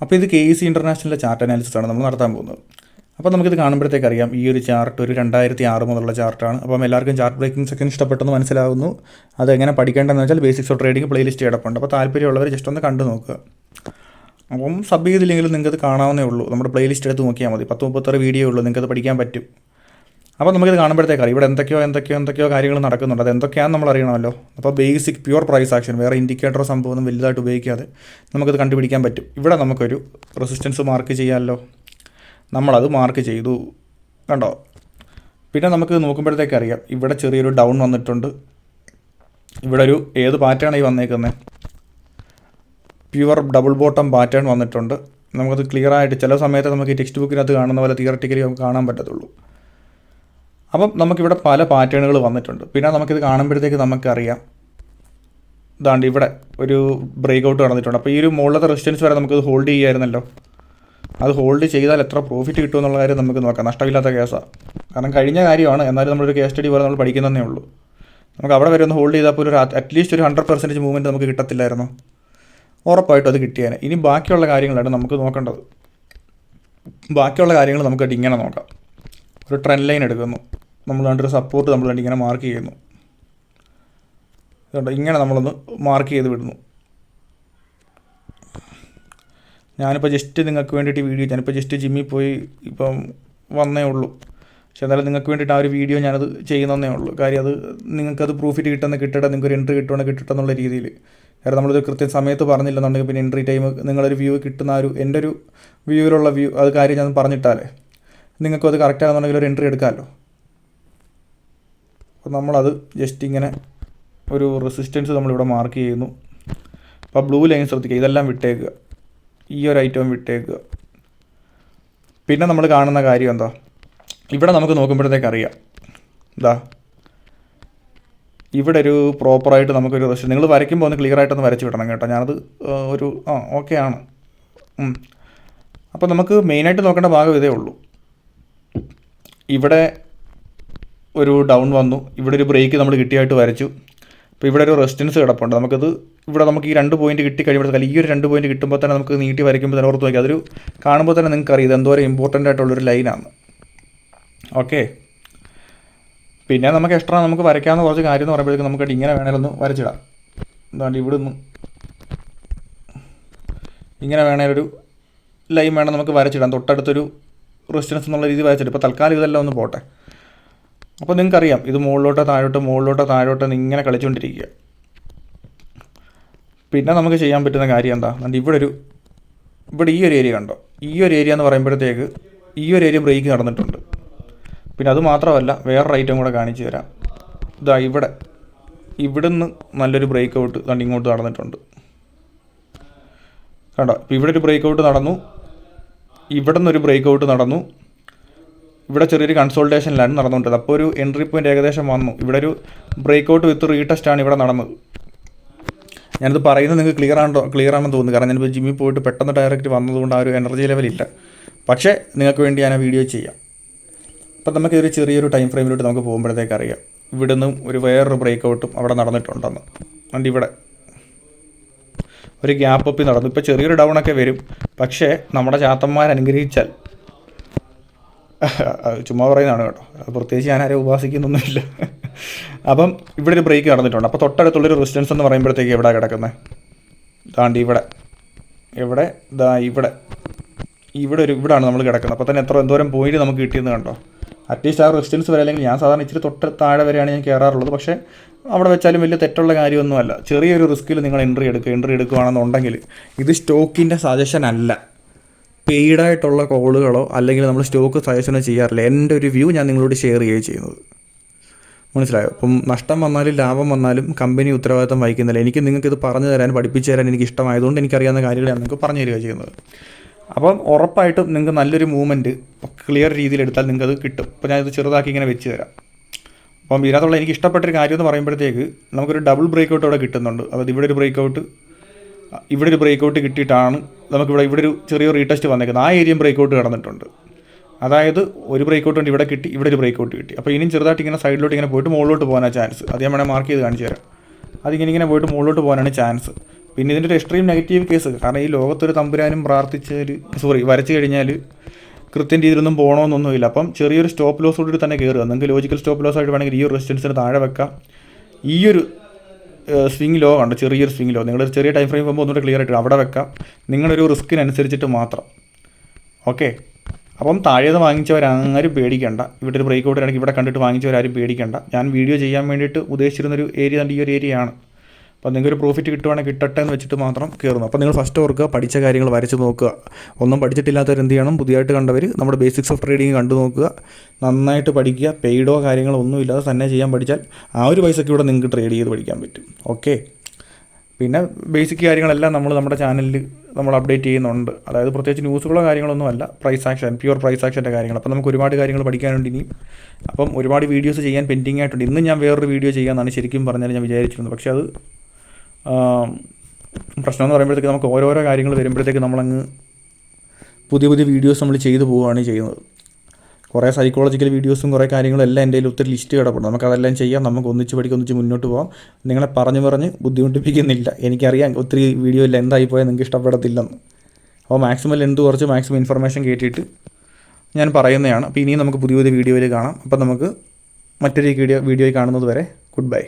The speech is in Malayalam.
അപ്പോൾ ഇത് KEC ഇൻ്റർനാഷണലിലെ ചാർട്ട് അനാലിസിസ് ആണ് നമ്മൾ നടത്താൻ പോകുന്നത്. അപ്പോൾ നമുക്കിത് കാണുമ്പോഴത്തേക്ക് അറിയാം ഈ ഒരു ചാർട്ട് ഒരു 2006 മുതലുള്ള ചാർട്ടാണ്. അപ്പം എല്ലാവർക്കും ചാർട്ട് ബ്രേക്കിംഗ് സെക്ഷൻ ഇഷ്ടപ്പെട്ടെന്ന് മനസ്സിലാകുന്നു. അതെങ്ങനെ പഠിക്കേണ്ടതെന്ന് വെച്ചാൽ ബേസിക്സ് ഓഫ് ട്രേഡിംഗ് പ്ലേലിസ്റ്റ് കിടപ്പുണ്ട്. അപ്പോൾ താല്പര്യമുള്ളവർ ജസ്റ്റ് ഒന്ന് കണ്ടു നോക്കുക. അപ്പം സബ് ചെയ്തില്ലെങ്കിലും നിങ്ങൾക്കത് കാണാവുന്നേ ഉള്ളൂ. നമ്മുടെ പ്ലേലിസ്റ്റ് എടുത്ത് നോക്കിയാൽ മതി. 10-36 വീഡിയോ ഉള്ളൂ, നിങ്ങൾക്കത് പഠിക്കാൻ പറ്റും. അപ്പോൾ നമുക്കിത് കാണുമ്പോഴത്തേക്ക് അറിയാം ഇവിടെ എന്തൊക്കെയോ കാര്യങ്ങൾ നടക്കുന്നുണ്ട്. അത് എന്തൊക്കെയാണെന്ന് നമ്മൾ അറിയണമല്ലോ. അപ്പോൾ ബേസിക് പ്യുവർ പ്രൈസ് ആക്ഷൻ, വേറെ ഇൻഡിക്കേറ്ററോ സംഭവമൊന്നും വലുതായിട്ട് ഉപയോഗിക്കാതെ നമുക്കത് കണ്ടുപിടിക്കാൻ പറ്റും. ഇവിടെ നമുക്കൊരു റെസിസ്റ്റൻസ് മാർക്ക് ചെയ്യാമല്ലോ. നമ്മളത് മാർക്ക് ചെയ്തു, കണ്ടോ. പിന്നെ നമുക്ക് നോക്കുമ്പോഴത്തേക്ക് അറിയാം ഇവിടെ ചെറിയൊരു ഡൗൺ വന്നിട്ടുണ്ട്. ഇവിടെ ഒരു ഏത് പാറ്റേണായി വന്നേക്കുന്നത്, പ്യുവർ ഡബിൾ ബോട്ടം പാറ്റേൺ വന്നിട്ടുണ്ട്. നമുക്കത് ക്ലിയറായിട്ട് ചില സമയത്ത് നമുക്ക് ഈ ടെക്സ്റ്റ് ബുക്കിനകത്ത് കാണുന്ന പോലെ തിയററ്റിക്കലി നമുക്ക് കാണാൻ പറ്റത്തുള്ളൂ. അപ്പം നമുക്കിവിടെ പല പാറ്റേണുകൾ വന്നിട്ടുണ്ട്. പിന്നെ നമുക്കിത് കാണുമ്പോഴത്തേക്ക് നമുക്കറിയാം ഇതാണ്ട് ഇവിടെ ഒരു ബ്രേക്ക് ഔട്ട് നടന്നിട്ടുണ്ട്. അപ്പോൾ ഈ ഒരു മുകളിലത്തെ റെസിസ്റ്റൻസ് വരെ നമുക്കത് ഹോൾഡ് ചെയ്യാമായിരുന്നല്ലോ. അത് ഹോൾഡ് ചെയ്താൽ എത്ര പ്രോഫിറ്റ് കിട്ടുമെന്നുള്ള കാര്യം നമുക്ക് നോക്കാം. നഷ്ടമില്ലാത്ത കേസാണ്, കാരണം കഴിഞ്ഞ കാര്യമാണ്. എന്നാലും നമ്മളൊരു കേസ് സ്റ്റഡി പോലെ നമ്മൾ പഠിക്കുന്നതേ ഉള്ളൂ. നമുക്ക് അവിടെ വരെ ഒന്ന് ഹോൾഡ് ചെയ്താൽ പോലും ഒരു അറ്റ്ലീസ്റ്റ് ഒരു 100% മൂവ്മെൻറ്റ് നമുക്ക് കിട്ടത്തില്ലായിരുന്നു. ഉറപ്പായിട്ടും അത് കിട്ടിയേനെ. ഇനി ബാക്കിയുള്ള കാര്യങ്ങളാണ് നമുക്ക് നോക്കേണ്ടത്. ബാക്കിയുള്ള കാര്യങ്ങൾ നമുക്ക് ഇങ്ങനെ നോക്കാം. ഒരു ട്രെൻഡ് ലൈൻ എടുക്കുന്നു, നമ്മൾ കണ്ടൊരു സപ്പോർട്ട് നമ്മൾ ഇങ്ങനെ മാർക്ക് ചെയ്യുന്നു. ഇതുകൊണ്ട് ഇങ്ങനെ നമ്മളൊന്ന് മാർക്ക് ചെയ്ത് വിടുന്നു. ഞാനിപ്പോൾ ജസ്റ്റ് നിങ്ങൾക്ക് വേണ്ടിയിട്ട് വീഡിയോ, ഞാനിപ്പോൾ ജസ്റ്റ് ജിമ്മിൽ പോയി ഇപ്പം വന്നേ ഉള്ളൂ. പക്ഷേ എന്നാലും നിങ്ങൾക്ക് വേണ്ടിയിട്ട് ആ ഒരു വീഡിയോ ഞാനത് ചെയ്യുന്നതേ ഉള്ളൂ. കാര്യം അത് നിങ്ങൾക്കത് പ്രോഫിറ്റ് കിട്ടട്ടെ, നിങ്ങൾക്കൊരു എൻട്രി കിട്ടട്ടെ എന്നുള്ള രീതിയിൽ. കാരണം നമ്മളിത് കൃത്യം സമയത്ത് പറഞ്ഞില്ലെന്നുണ്ടെങ്കിൽ പിന്നെ എൻട്രി ടൈം നിങ്ങളൊരു വ്യൂ കിട്ടുന്ന ആ ഒരു എൻ്റെ ഒരു വ്യൂവിലുള്ള അത് കാര്യം ഞാൻ പറഞ്ഞിട്ടാലേ നിങ്ങൾക്കും അത് കറക്റ്റ് ആകുന്നുണ്ടെങ്കിൽ ഒരു എൻട്രി എടുക്കാമല്ലോ. അപ്പോൾ നമ്മളത് ജസ്റ്റ് ഇങ്ങനെ ഒരു റെസിസ്റ്റൻസ് നമ്മളിവിടെ മാർക്ക് ചെയ്യുന്നു. അപ്പോൾ ബ്ലൂ ലൈൻ ശ്രദ്ധിക്കുക, ഇതെല്ലാം വിട്ടേക്കുക, ഈ ഒരു ഐറ്റം വിട്ടേക്കുക. പിന്നെ നമ്മൾ കാണുന്ന കാര്യം എന്താ, ഇവിടെ നമുക്ക് നോക്കുമ്പോഴത്തേക്ക് അറിയാം ഇവിടെ ഒരു പ്രോപ്പറായിട്ട് നമുക്കൊരു റെസിസ്റ്റൻസ് നിങ്ങൾ വരയ്ക്കുമ്പോൾ ഒന്ന് ക്ലിയർ ആയിട്ടൊന്ന് വരച്ച് വിടണം കേട്ടോ. ഞാനത് ഒരു ഓക്കെ ആണ്. അപ്പോൾ നമുക്ക് മെയിനായിട്ട് നോക്കേണ്ട ഭാഗം ഇതേ ഉള്ളൂ. ഇവിടെ ഒരു ഡൗൺ വന്നു, ഇവിടെ ഒരു ബ്രേക്ക് നമ്മൾ കിട്ടിയായിട്ട് വരച്ചു. അപ്പോൾ ഇവിടെ ഒരു റെസിസ്റ്റൻസ് കിടപ്പുണ്ട്. നമുക്കത് ഇവിടെ നമുക്ക് ഈ 2 പോയിൻറ്റ് കിട്ടി കഴിയുമ്പോഴത്തേക്ക് ഈ ഒരു 2 പോയിൻറ്റ് കിട്ടുമ്പോൾ തന്നെ നമുക്ക് നീട്ടി വരയ്ക്കുമ്പോൾ തന്നെ ഓർത്ത് നോക്കി അതൊരു കാണുമ്പോൾ തന്നെ നിങ്ങൾക്ക് അറിയാം ഇത് എന്തോരം ഇമ്പോർട്ടൻ്റ് ആയിട്ടുള്ളൊരു ലൈനാണ്. ഓക്കെ, പിന്നെ നമുക്ക് എക്സ്ട്രാ നമുക്ക് വരയ്ക്കാവുന്ന കുറച്ച് കാര്യം എന്ന് പറയുമ്പോഴേക്കും നമുക്ക് ഇങ്ങനെ വേണേലൊന്ന് വരച്ചിടാം. എന്താണ്ട് ഇവിടെ നിന്ന് ഇങ്ങനെ വേണേലൊരു ലൈൻ വേണം നമുക്ക് വരച്ചിടാം, തൊട്ടടുത്തൊരു റെസിസ്റ്റൻസ് എന്നുള്ള രീതി വരച്ചിട്ട്. ഇപ്പോൾ തൽക്കാലം ഇതെല്ലാം ഒന്ന് പോട്ടെ. അപ്പോൾ നിങ്ങൾക്കറിയാം ഇത് മുകളിലോട്ടോ താഴോട്ടോ ഇങ്ങനെ കളിച്ചുകൊണ്ടിരിക്കുക. പിന്നെ നമുക്ക് ചെയ്യാൻ പറ്റുന്ന കാര്യം എന്താ, ഇവിടെ ഈ ഒരു ഏരിയ കണ്ടോ, ഈ ഒരു ഏരിയ എന്ന് പറയുമ്പോഴത്തേക്ക് ഈ ഒരു ഏരിയ ബ്രേക്ക് നടന്നിട്ടുണ്ട്. പിന്നെ അത് മാത്രമല്ല വേറൊരു ഐറ്റം കൂടെ കാണിച്ചു തരാം. ഇവിടുന്ന് നല്ലൊരു ബ്രേക്ക് ഔട്ട് ഇങ്ങോട്ട് നടന്നിട്ടുണ്ട് കണ്ടോ. ഇപ്പോൾ ഇവിടെ ഒരു ബ്രേക്ക് ഔട്ട് നടന്നു, ഇവിടെ നിന്നൊരു ബ്രേക്ക് ഔട്ട് നടന്നു, ഇവിടെ ചെറിയൊരു കൺസോൾട്ടേഷനിലാണ് നടന്നുകൊണ്ടത്. അപ്പോൾ ഒരു എൻട്രി പോയിൻ്റ് ഏകദേശം വന്നു. ഇവിടെ ഒരു ബ്രേക്ക് ഔട്ട് വിത്ത് റീടെസ്റ്റാണ് ഇവിടെ നടന്നത്. ഞാനിത് പറയുന്നത് നിങ്ങൾക്ക് ക്ലിയർ ആണെന്ന് തോന്നുന്നു, കാരണം ഞാനിപ്പോൾ ജിമ്മിൽ പോയിട്ട് പെട്ടെന്ന് ഡയറക്റ്റ് വന്നതുകൊണ്ട് ആ ഒരു എനർജി ലെവലില്ല. പക്ഷേ നിങ്ങൾക്ക് വേണ്ടി ഞാൻ ആ വീഡിയോ ചെയ്യാം. അപ്പം നമുക്കൊരു ചെറിയൊരു ടൈം ഫ്രെയിമിലോട്ട് നമുക്ക് പോകുമ്പോഴത്തേക്ക് അറിയാം ഇവിടെ നിന്നും ഒരു വേറൊരു ബ്രേക്ക് ഔട്ടും അവിടെ നടന്നിട്ടുണ്ടെന്ന്. അതുകൊണ്ട് ഇവിടെ ഒരു ഗ്യാപ്പ് അപ്പ് നടന്നു. ഇപ്പോൾ ചെറിയൊരു ഡൗണൊക്കെ വരും, പക്ഷേ നമ്മുടെ ചാത്തന്മാർ അനുഗ്രഹിച്ചാൽ, ചുമ്മാ പറയുന്നതാണ് കേട്ടോ, അത് പ്രത്യേകിച്ച് ഞാൻ ആരെയും ഉപാസിക്കുന്നൊന്നുമില്ല. അപ്പം ഇവിടെ ഒരു ബ്രേക്ക് നടന്നിട്ടുണ്ട്. അപ്പോൾ തൊട്ടടുത്തുള്ളൊരു റെസിസ്റ്റൻസ് എന്ന് പറയുമ്പോഴത്തേക്ക് എവിടെ കിടക്കുന്നത്, താണ്ടി ഇവിടെയാണ് നമ്മൾ കിടക്കുന്നത്. അപ്പോൾ തന്നെ എന്തോരം പോയിന്റ് നമുക്ക് കിട്ടിയെന്ന് കണ്ടോ. അറ്റ്ലീസ്റ്റ് ആ റെസിസ്റ്റൻസ് വരെ, അല്ലെങ്കിൽ ഞാൻ സാധാരണ ഇച്ചിരി തൊട്ട് താഴെ വരെയാണ് ഞാൻ കയറാറുള്ളത്. പക്ഷേ അവിടെ വെച്ചാലും വലിയ തെറ്റുള്ള കാര്യമൊന്നുമല്ല. ചെറിയൊരു റിസ്ക്കിൽ നിങ്ങൾ എൻട്രി എടുക്കുകയാണെന്നുണ്ടെങ്കിൽ ഇത് സ്റ്റോക്കിൻ്റെ സജഷൻ അല്ല, പെയ്ഡായിട്ടുള്ള കോളുകളോ അല്ലെങ്കിൽ നമ്മൾ സ്റ്റോക്ക് സജഷനോ ചെയ്യാറില്ല. എൻ്റെ ഒരു വ്യൂ ഞാൻ നിങ്ങളോട് ഷെയർ ചെയ്യുകയും ചെയ്യുന്നത്, മനസ്സിലായോ. അപ്പം നഷ്ടം വന്നാലും ലാഭം വന്നാലും കമ്പനി ഉത്തരവാദിത്തം വഹിക്കുന്നില്ല. നിങ്ങൾക്കിത് പറഞ്ഞു തരാൻ പഠിപ്പിച്ചു തരാൻ എനിക്ക് ഇഷ്ടമായതുകൊണ്ട് എനിക്കറിയാവുന്ന കാര്യങ്ങൾ ഞാൻ നിങ്ങൾക്ക് പറഞ്ഞു തരിക ചെയ്യുന്നത്. അപ്പം ഉറപ്പായിട്ടും നിങ്ങൾക്ക് നല്ലൊരു മൂവ്മെൻറ്റ് ക്ലിയർ രീതിയിൽ എടുത്താൽ നിങ്ങൾക്കത് കിട്ടും. അപ്പോൾ ഞാനിത് ചെറുതാക്കി ഇങ്ങനെ വെച്ച് തരാം. അപ്പം ഇതിനകത്തുള്ള എനിക്ക് ഇഷ്ടപ്പെട്ടൊരു കാര്യം എന്ന് പറയുമ്പോഴത്തേക്ക് നമുക്കൊരു ഡബിൾ ബ്രേക്ക് ഔട്ട് അവിടെ കിട്ടുന്നുണ്ട്. അതായത് ഇവിടെ ഒരു ബ്രേക്ക് ഔട്ട് കിട്ടിയിട്ടാണ് നമുക്കിവിടെ ഒരു ചെറിയ റീടെസ്റ്റ് വന്നേക്കുന്നത്. ആ ഏരിയയും ബ്രേക്ക് ഔട്ട് കടന്നിട്ടുണ്ട്. അതായത് ഒരു ബ്രേക്ക് ഔട്ട് ഉണ്ട്, ഇവിടെ കിട്ടി, ഇവിടെ ഒരു ബ്രേക്ക് ഔട്ട് കിട്ടി. അപ്പോൾ ഇനിയും ചെറുതായിട്ട് ഇങ്ങനെ സൈഡിലോട്ട് ഇങ്ങനെ പോയിട്ട് മുകളിലോട്ട് പോകാനാണ് ചാൻസ്. അത് ഞാൻ വേണേൽ മാർക്ക് ചെയ്ത് കാണിച്ചു തരാം. അതിങ്ങനെ പോയിട്ട് മുകളിലോട്ട് പോകാനാണ് ചാൻസ്. പിന്നെ ഇതിൻ്റെ ഒരു എക്സ്ട്രീം നെഗറ്റീവ് കേസ്, കാരണം ഈ ലോകത്തൊരു തമ്പുരാനും വരച്ച് കഴിഞ്ഞാൽ കൃത്യം രീതിയിലൊന്നും പോകണമെന്നൊന്നുമില്ല. അപ്പം ചെറിയൊരു സ്റ്റോപ്പ് ലോസോടുകൂടി തന്നെ കയറുക. നിങ്ങൾക്ക് ലോജിക്കൽ സ്റ്റോപ്പ് ലോസ് ആയിട്ട് വേണമെങ്കിൽ ഈ ഒരു റെസിസ്റ്റൻസിന് താഴെ വെക്കാം. ഈ ഒരു സ്വിങ് ലോ കണ്ടോ, ചെറിയൊരു സ്വിങ് ലോ, നിങ്ങളൊരു ചെറിയ ടൈം ഫ്രെയിം പോകുമ്പോൾ ഒന്നുകൂടെ ക്ലിയർ ആയിട്ട് അവിടെ വെക്കാം, നിങ്ങളൊരു റിസ്ക്കിനനുസരിച്ചിട്ട് മാത്രം. ഓക്കെ, അപ്പം താഴേന്ന് വാങ്ങിച്ചവരാരും പേടിക്കേണ്ട. ഇവിടെ ഒരു ബ്രേക്ക് ഔട്ട് ആണെങ്കിൽ ഇവിടെ കണ്ടിട്ട് വാങ്ങിച്ചവരാരും പേടിക്കേണ്ട. ഞാൻ വീഡിയോ ചെയ്യാൻ വേണ്ടിയിട്ട് ഉദ്ദേശിച്ചിരുന്നൊരു ഏരിയ ഈ ഒരു ഏരിയ ആണ്. അപ്പോൾ നിങ്ങൾക്കൊരു പ്രോഫിറ്റ് കിട്ടുവാണെങ്കിൽ കിട്ടട്ടെ എന്ന് വെച്ചിട്ട് മാത്രം കയറുന്നു. അപ്പോൾ നിങ്ങൾ ഫസ്റ്റ് ഓർക്കുക, പഠിച്ച കാര്യങ്ങൾ വരച്ച് നോക്കുക. ഒന്നും പഠിച്ചിട്ടില്ലാത്തവർ എന്ത് ചെയ്യണം, പുതിയതായിട്ട് കണ്ടവർ നമ്മുടെ ബേസിക്സ് ഓഫ് ട്രേഡിങ് കണ്ടു നോക്കുക, നന്നായിട്ട് പഠിക്കുക. പെയ്ഡോ കാര്യങ്ങളോ ഒന്നും ഇല്ലാതെ തന്നെ ചെയ്യാൻ പഠിച്ചാൽ ആ ഒരു പൈസയ്ക്ക് ഇവിടെ നിങ്ങൾക്ക് ട്രേഡ് ചെയ്ത് പഠിക്കാൻ പറ്റും. ഓക്കെ, പിന്നെ ബേസിക് കാര്യങ്ങളെല്ലാം നമ്മുടെ ചാനലിൽ നമ്മൾ അപ്ഡേറ്റ് ചെയ്യുന്നുണ്ട്. അതായത് പ്രത്യേകിച്ച് ന്യൂസുകളോ കാര്യങ്ങളൊന്നും അല്ല, പ്യുവർ പ്രൈസ് ആക്ഷൻ്റെ കാര്യങ്ങൾ. അപ്പോൾ നമുക്ക് ഒരുപാട് കാര്യങ്ങൾ പഠിക്കാനുണ്ട് ഇനിയും. അപ്പം ഒരുപാട് വീഡിയോസ് ചെയ്യാൻ പെൻഡിങ് ആയിട്ടുണ്ട്. ഇന്ന് ഞാൻ വേറൊരു വീഡിയോ ചെയ്യാമെന്നാണ് ശരിക്കും പറഞ്ഞാൽ ഞാൻ വിചാരിച്ചിരുന്നത്. പക്ഷേ അത് പ്രശ്നമെന്ന് പറയുമ്പോഴത്തേക്ക് നമുക്ക് ഓരോരോ കാര്യങ്ങൾ വരുമ്പോഴത്തേക്ക് നമ്മളങ്ങ് പുതിയ വീഡിയോസ് നമ്മൾ ചെയ്തു പോവുകയാണ് ചെയ്യുന്നത്. കുറേ സൈക്കോളജിക്കൽ വീഡിയോസും കുറേ കാര്യങ്ങളും എല്ലാം എൻ്റെ കയ്യിൽ ഒത്തിരി ലിസ്റ്റ് കിടപ്പുണ്ട്. നമുക്കതെല്ലാം ചെയ്യാം, നമുക്ക് ഒന്നിച്ച് പഠിക്കും, ഒന്നിച്ച് മുന്നോട്ട് പോകാം. നിങ്ങളെ പറഞ്ഞ് ബുദ്ധിമുട്ടിപ്പിക്കുന്നില്ല. എനിക്കറിയാം ഒത്തിരി വീഡിയോ ലെന്തായിപ്പോയാൽ നിങ്ങൾക്ക് ഇഷ്ടപ്പെടത്തില്ലെന്ന്. അപ്പോൾ മാക്സിമം ലെന്ത് കുറച്ച് മാക്സിമം ഇൻഫർമേഷൻ കേട്ടിട്ട് ഞാൻ പറയുന്നതാണ്. അപ്പോൾ ഇനിയും നമുക്ക് പുതിയ വീഡിയോയിൽ കാണാം. അപ്പോൾ നമുക്ക് മറ്റൊരു വീഡിയോയിൽ കാണുന്നത് വരെ ഗുഡ് ബൈ.